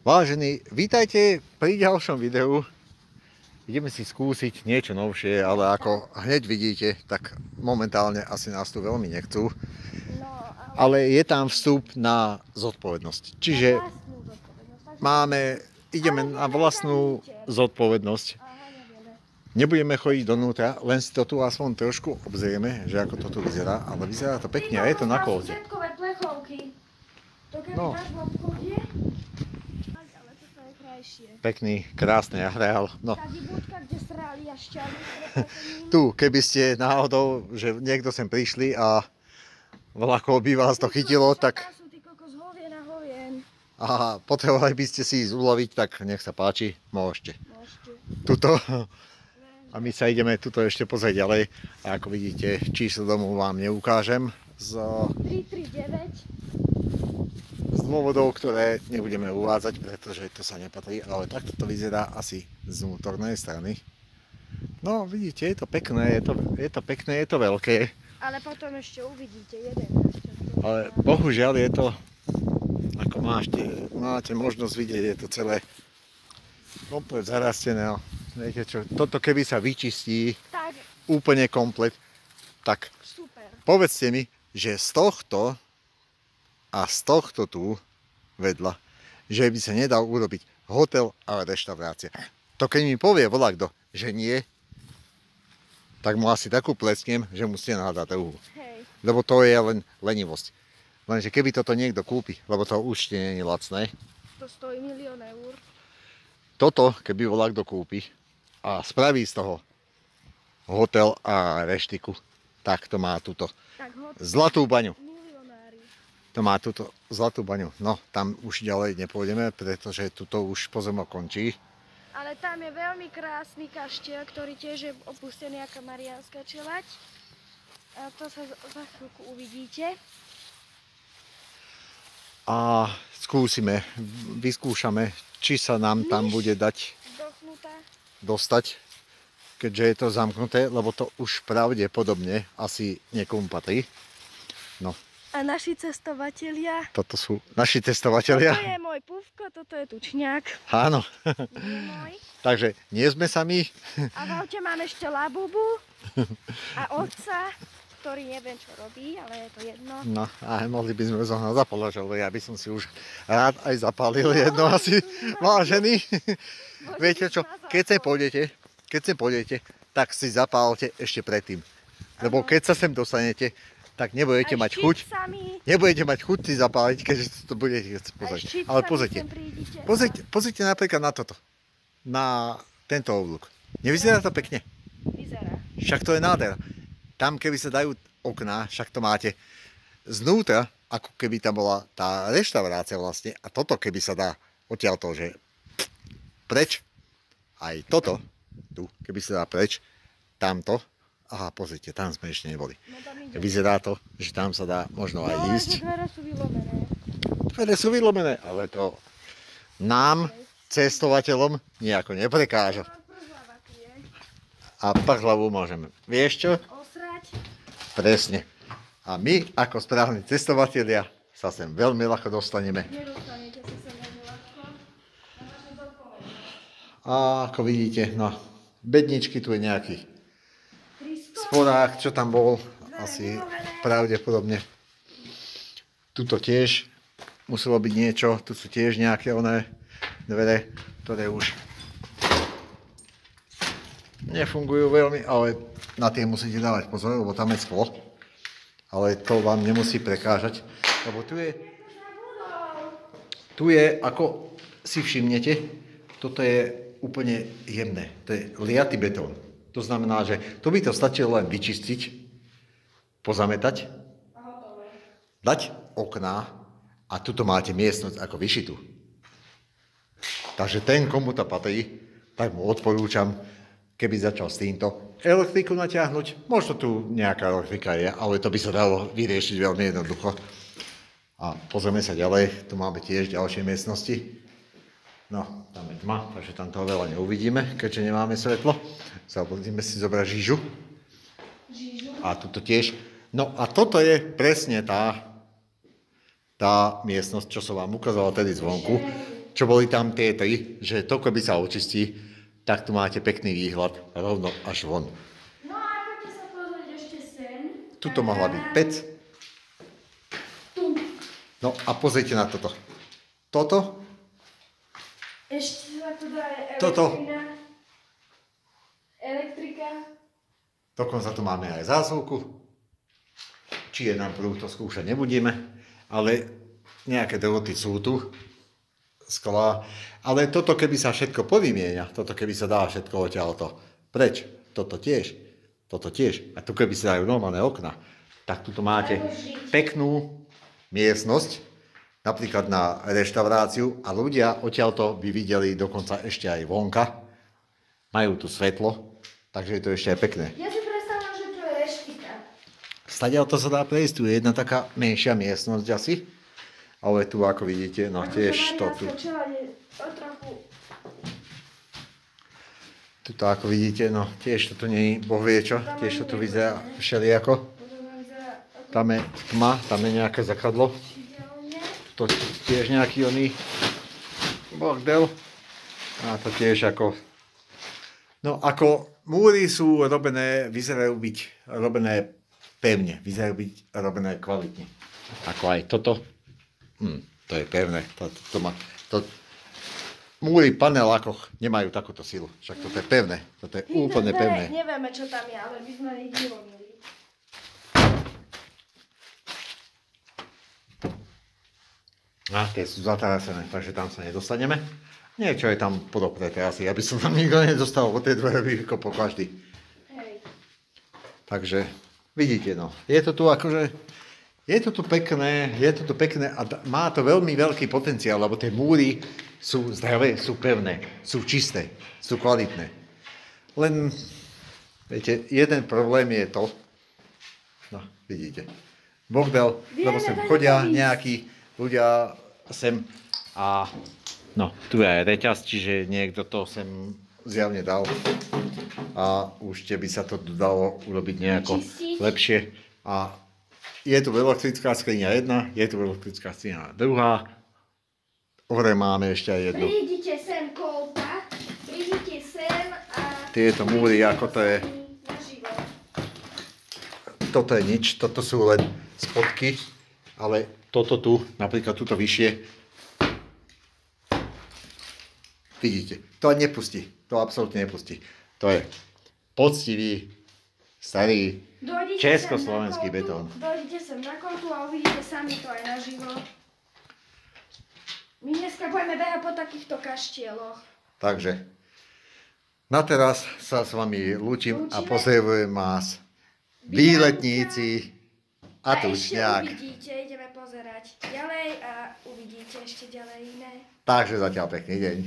Vážení, vítajte pri ďalšom videu. Ideme si skúsiť niečo novšie, ale ako hneď vidíte, tak momentálne asi nás tu veľmi nechcú. Ale je tam vstup na zodpovednosť. Čiže ideme na vlastnú zodpovednosť. Nebudeme chodiť donútra, len si to tu aspoň trošku obzrieme, že ako to tu vyzerá, ale vyzerá to pekne a je to na kóde. No. Pekný, krásny areál. No. Tu, keby ste náhodou, že niekto sem prišli a vlakov by vás to chytilo, tak... A potrebovali by ste si ísť uloviť, tak nech sa páči, môžete. Tuto. A my sa ideme tuto ešte pozrieť ďalej. A ako vidíte, číslo domu vám neukážem. 339. Z dôvodov, ktoré nebudeme uvádzať, pretože to sa nepatrí, ale takto to vyzerá asi z vnútornej strany. No, vidíte, je to pekné, je to pekné, je to veľké. Ale potom ešte uvidíte jeden. Ale bohužiaľ je to, ako máte možnosť vidieť, je to celé komplet zarastené. Viete čo, toto keby sa vyčistí tak, úplne komplet, tak super. Povedzte mi, že z tohto a z tohto tu vedľa, že by sa nedal urobiť hotel a reštaurácia. To keď mi povie volakto, že nie, tak mu asi takú plecknem, že musíte nahádať ruhu. Lebo to je len lenivosť. Lenže keby toto niekto kúpi, lebo to určite nie je lacné. To stojí 1 000 000 eur. Toto, keby volakto kúpi a spraví z toho hotel a reštiku, tak to má túto zlatú baňu. To má túto zlatú baňu. No, tam už ďalej nepôjdeme, pretože tuto už pozemok končí. Ale tam je veľmi krásny kaštiel, ktorý tiež je opustený ako Mariánska čeľaď. A to sa za chvíľku uvidíte. A vyskúšame, či sa nám tam bude dať dostať, keďže je to zamknuté, lebo to už pravdepodobne asi niekomu patrí. No. A naši cestovatelia. Toto sú naši cestovatelia. Toto je môj Pufko, toto je Tučňák. Áno. Takže nie sme sami. A v aute mám ešte Labubu a otca, ktorý neviem čo robí, ale je to jedno. No a mohli by sme zohnať zapaložať, lebo ja by som si už rád aj zapálil jedno asi. Vážený. Viete čo, keď sem pôjdete, tak si zapálte ešte predtým. Lebo keď sa sem dostanete, tak nebudete mať chuť si zapáliť, keďže to budete pozrieť. Ale pozrite napríklad na toto. Na tento oblúk. Nevyzerá to pekne? Vyzerá. Však to je nádhera. Tam keby sa dajú okná, však to máte znútra, ako keby tam bola tá reštaurácia vlastne. A toto keby sa dá odtiaľto, že preč. Aj toto, tu, keby sa dá preč, tamto. Aha, pozrite, tam sme ešte neboli. Vyzerá to, že tam sa dá možno aj ísť. Dvere sú vylomené, ale to nám, cestovateľom, nejako neprekáža. A prhlavu môžeme. Vieš čo? Presne. A my, ako správni cestovatelia, sa sem veľmi ľahko dostaneme. A ako vidíte, no, bedničky tu je nejaký spodák, čo tam bol, asi pravdepodobne. Tuto tiež muselo byť niečo, tu sú tiež nejaké dvere, ktoré už nefungujú veľmi, ale na tie musíte dávať pozor, lebo tam je sklo. Ale to vám nemusí prekážať, lebo tu je, ako si všimnete, toto je úplne jemné, to je liatý betón. To znamená, že tu by to stačilo len vyčistiť, pozametať, dať okná a tuto máte miestnosť ako vyšitú. Takže ten, komu to patrí, tak mu odporúčam, keby začal s týmto elektriku natiahnuť. Možno tu nejaká elektrika je, ale to by sa dalo vyriešiť veľmi jednoducho. A pozrieme sa ďalej, tu máme tiež ďalšie miestnosti. No, tam je tma, takže tam toho veľa neuvidíme, keďže nemáme svetlo. Zabudíme si zobrať žížu. A tuto tiež. No a toto je presne tá miestnosť, čo som vám ukázal tedy zvonku. čo boli tam tie tri, že to, keby sa očistí, tak tu máte pekný výhľad rovno až von. No a poďte sa pozrieť ešte sem. Tuto mohla byť pec. Tu. No a pozrite na toto. Toto, Ešte sa tu dá Toto. Elektrika. dokonca tu máme aj zásuvku. Či je nám prúd, to skúšať nebudeme, ale nejaké droty sú tu, sklá. Ale toto, keby sa všetko povymienia, toto, keby sa dá všetko odtiaľto preč, toto tiež, a tu keby sa dajú normálne okna, tak tuto máte peknú miestnosť, napríklad na reštauráciu a ľudia odtiaľto by videli dokonca ešte aj vonka. Majú tu svetlo, takže je to ešte aj pekné. Ja si predstavím, že to je reštika. Stadiaľ to sa dá prejsť, tu je jedna taká menšia miestnosť asi, ale tu ako vidíte, no tiež to tu. Tuto ako vidíte, no tiež to tu nie je, boh vie čo, tiež to tu vyzerá všelijako. Tam je tma, tam je nejaké zakadlo. To tiež nejaký oný bordel. A to tiež ako... No ako múry sú robené, vyzerajú byť robené pevne, vyzerajú byť robené kvalitne. Ako aj toto. To je pevné. Múry v panelákoch nemajú takúto silu. Však toto je pevné. Toto je úplne pevné. Nevieme, čo tam je, ale my sme ich vyrobili. A tie sú zatarasené, takže tam sa nedostaneme. Niečo je tam podopreté asi, aby sa tam nikto nedostal, od tej dvere vykopol každý. Hej. Takže vidíte, no. Je to tu akože... Je to tu pekné a má to veľmi veľký potenciál, lebo tie múry sú zdravé, sú pevné, sú čisté, sú kvalitné. Len, viete, jeden problém je to, no, vidíte, bordel, lebo sem chodia nejakí ľudia sem a no, tu je aj reťaz, čiže niekto to sem zjavne dal a už by sa to dalo urobiť nejako lepšie a je tu elektrická skriňa jedna, je tu elektrická skriňa druhá, hore máme ešte aj jednu. Prídite sem, kolpa, prídite sem a... Tieto múry, ako to je, toto je nič, toto sú len spodky, ale toto tu, napríklad tuto vyššie, vidíte, to nepustí, to absolútne nepustí. To je poctivý, starý, československý betón. Dojdite sem na koltu a uvidíte sami to aj naživo. My dneska budeme behať po takýchto kaštieloch. Takže, na teraz sa s vami lúčim a pozdravujem vás, výletníci a tučňák. A ešte uvidíte, ideme pozerať ďalej a uvidíte ešte ďalej iné. Takže zatiaľ pekný deň.